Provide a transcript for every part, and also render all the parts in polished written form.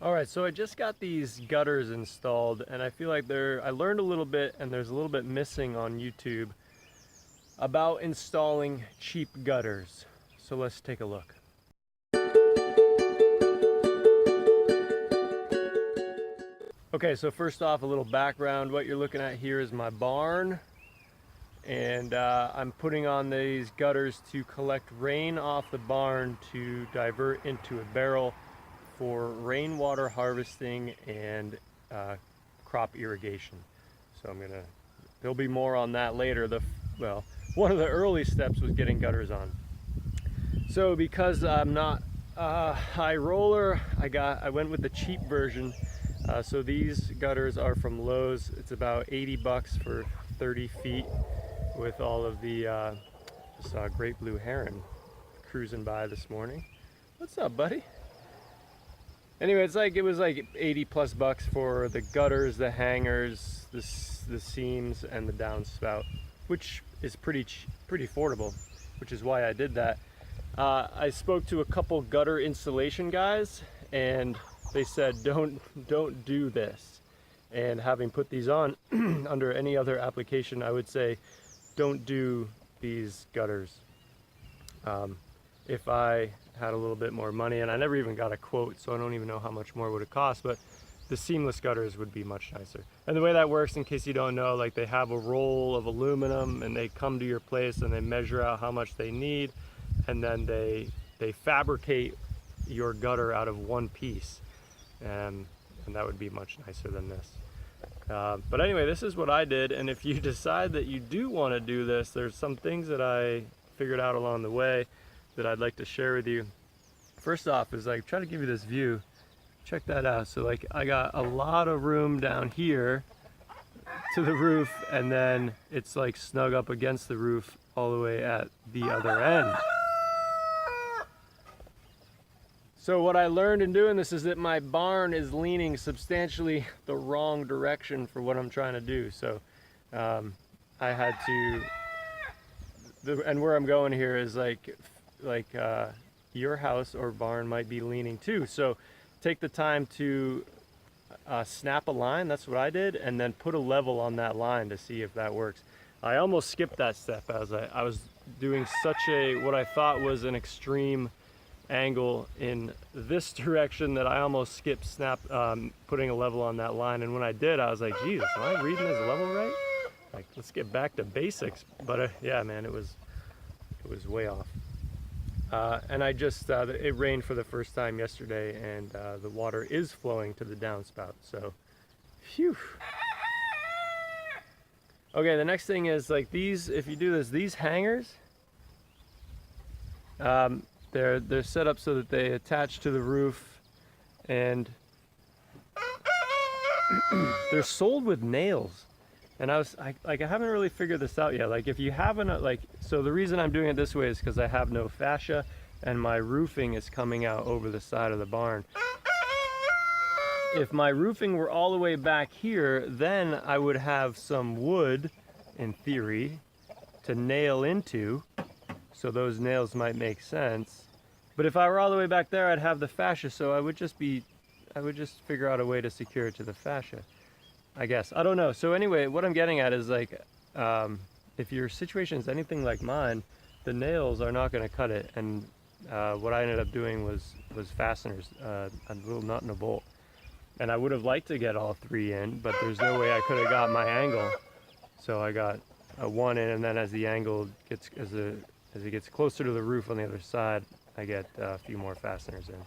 All right, so I just got these gutters installed, and I feel like I learned a little bit, and there's a little bit missing on YouTube about installing cheap gutters. So let's take a look. Okay, so first off, a little background. What you're looking at here is my barn, and I'm putting on these gutters to collect rain off the barn to divert into a barrel for rainwater harvesting and crop irrigation. So there'll be more on that later. Well, one of the early steps was getting gutters on. So because I'm not a high roller, I went with the cheap version. So these gutters are from Lowe's. It's about 80 bucks for 30 feet with all of the, saw a great blue heron cruising by this morning. What's up, buddy? Anyway, it was like 80 plus bucks for the gutters, the hangers, the seams, and the downspout, which is pretty affordable, which is why I did that. I spoke to a couple gutter installation guys, and they said don't do this. And having put these on under any other application, I would say don't do these gutters. If I had a little bit more money, and I never even got a quote, so I don't even know how much more it would have cost, but the seamless gutters would be much nicer. And the way that works, in case you don't know, like they have a roll of aluminum and they come to your place and they measure out how much they need, and then they fabricate your gutter out of one piece, and that would be much nicer than this. But anyway, this is what I did, and if you decide that you do want to do this, there's some things that I figured out along the way that I'd like to share with you. First off is like, try to give you this view. Check that out. So like I got a lot of room down here to the roof, and then it's like snug up against the roof all the way at the other end. So what I learned in doing this is that my barn is leaning substantially the wrong direction for what I'm trying to do. So I had to, and where I'm going here is like your house or barn might be leaning too. So take the time to snap a line. That's what I did, and then put a level on that line to see if that works. I almost skipped that step as I was doing what I thought was an extreme angle in this direction that I almost skipped putting a level on that line. And when I did, I was like, Jesus, am I reading this level right? Like, let's get back to basics. But yeah, man, it was way off. And I just, it rained for the first time yesterday, and the water is flowing to the downspout, so, phew. Okay, the next thing is like these, if you do this, these hangers, they're set up so that they attach to the roof, and they're sold with nails. And I haven't really figured this out yet. Like if you haven't, so the reason I'm doing it this way is because I have no fascia and my roofing is coming out over the side of the barn. If my roofing were all the way back here, then I would have some wood, in theory, to nail into, so those nails might make sense. But if I were all the way back there, I'd have the fascia, so I would just figure out a way to secure it to the fascia, I guess. I don't know. So anyway, what I'm getting at is like, if your situation is anything like mine, the nails are not going to cut it. And what I ended up doing was fasteners, a little nut and a bolt. And I would have liked to get all three in, but there's no way I could have got my angle. So I got one in, and then as the angle gets, as it gets closer to the roof on the other side, I get a few more fasteners in.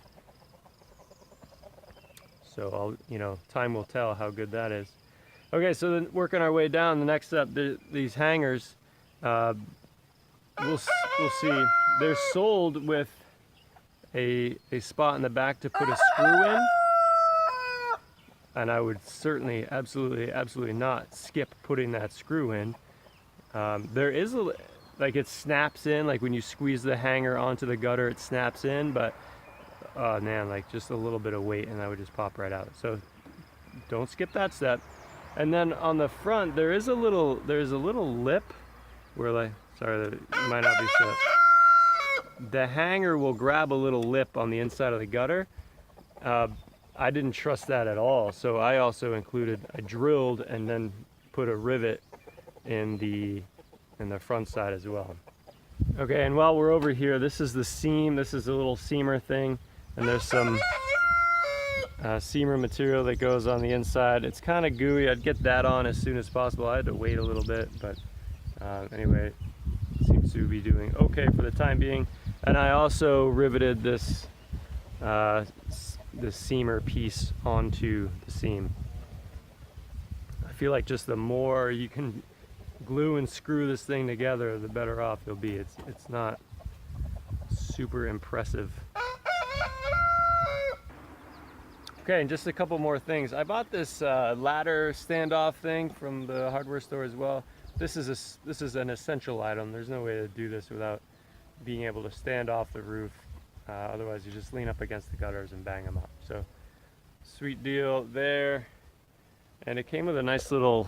So time will tell how good that is. Okay, so then working our way down, the next step, these hangers, we'll see. They're sold with a spot in the back to put a screw in. And I would certainly, absolutely not skip putting that screw in. There is it snaps in, like when you squeeze the hanger onto the gutter, it snaps in, but oh man, like just a little bit of weight and that would just pop right out. So don't skip that step. And then on the front, there's a little lip where sorry, it might not be set. The hanger will grab a little lip on the inside of the gutter. I didn't trust that at all. So I also I drilled and then put a rivet in the front side as well. Okay, and while we're over here, this is the seam. This is a little seamer thing, and there's some seamer material that goes on the inside. It's kind of gooey. I'd get that on as soon as possible. I had to wait a little bit, but anyway, it seems to be doing okay for the time being. And I also riveted this seamer piece onto the seam. I feel like just the more you can glue and screw this thing together, the better off you'll be. It's not super impressive. Okay, and just a couple more things. I bought this ladder standoff thing from the hardware store as well. This is an essential item. There's no way to do this without being able to stand off the roof. Otherwise you just lean up against the gutters and bang them up. So sweet deal there. And it came with a nice little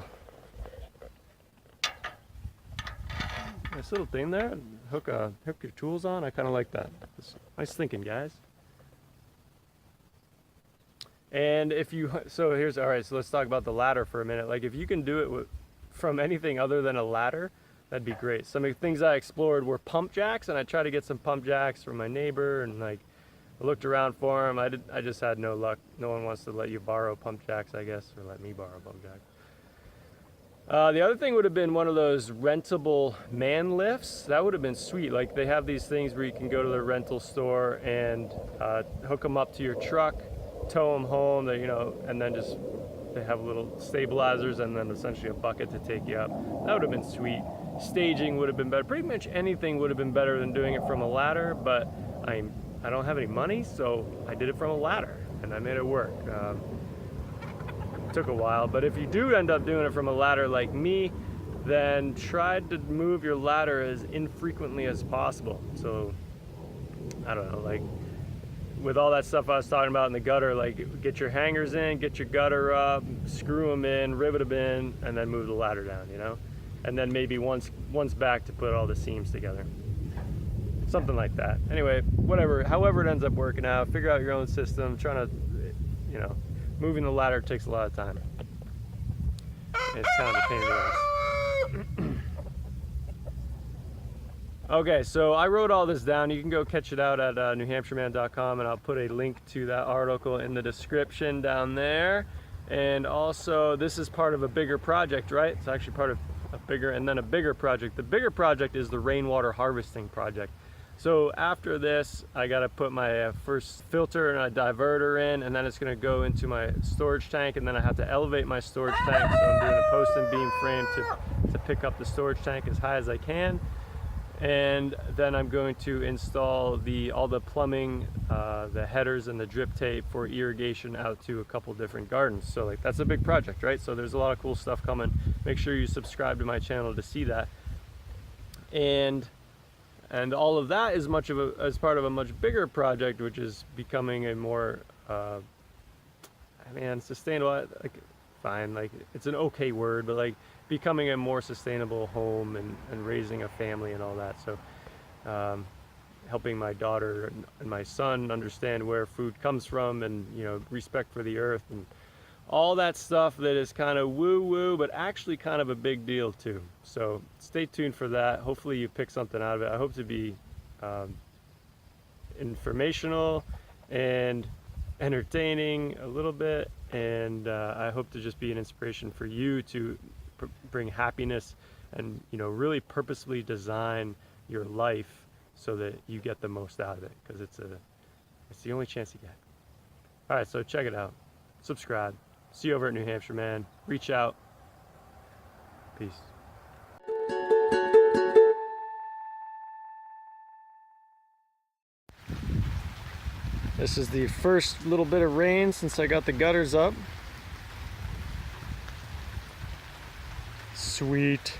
thing there. Hook your tools on. I kind of like that. Nice thinking, guys. And if you, so here's, all right, so let's talk about the ladder for a minute. Like if you can do it from anything other than a ladder, that'd be great. Some of the things I explored were pump jacks, and I tried to get some pump jacks from my neighbor, and like I looked around for them. I just had no luck. No one wants to let you borrow pump jacks, I guess, or let me borrow pump jacks. The other thing would have been one of those rentable man lifts. That would have been sweet. Like they have these things where you can go to the rental store and hook them up to your truck, tow them home, you know, and then just they have little stabilizers and then essentially a bucket to take you up. That would have been sweet. Staging would have been better. Pretty much anything would have been better than doing it from a ladder, but I don't have any money, so I did it from a ladder and I made it work. It took a while, but if you do end up doing it from a ladder like me, then try to move your ladder as infrequently as possible. So I don't know, like with all that stuff I was talking about in the gutter, like get your hangers in, get your gutter up, screw them in, rivet them in, and then move the ladder down, you know? And then maybe once back to put all the seams together. Something like that. Anyway, whatever, however it ends up working out, figure out your own system. Trying to, you know, moving the ladder takes a lot of time. It's kind of a pain in the ass. Okay, so I wrote all this down. You can go catch it out at newhampshireman.com, and I'll put a link to that article in the description down there. And also, this is part of a bigger project, right? It's actually part of a bigger and then a bigger project. The bigger project is the rainwater harvesting project. So after this, I got to put my first filter and a diverter in, and then it's going to go into my storage tank, and then I have to elevate my storage tank. So I'm doing a post and beam frame to pick up the storage tank as high as I can. And then I'm going to install all the plumbing, the headers and the drip tape for irrigation out to a couple different gardens. So like that's a big project, right? So there's a lot of cool stuff coming. Make sure you subscribe to my channel to see that. And all of that is as part of a much bigger project, which is becoming a more, I mean, sustainable. Like, fine, like it's an okay word, but like becoming a more sustainable home and raising a family and all that. So helping my daughter and my son understand where food comes from, and you know, respect for the earth and all that stuff that is kind of woo-woo, but actually kind of a big deal too. So stay tuned for that. Hopefully you pick something out of it. I hope to be informational and entertaining a little bit, and I hope to just be an inspiration for you to bring happiness and, you know, really purposefully design your life so that you get the most out of it, because it's the only chance you get. All right, so check it out, subscribe, see you over at New Hampshire Man, reach out, peace. This is the first little bit of rain since I got the gutters up. Sweet.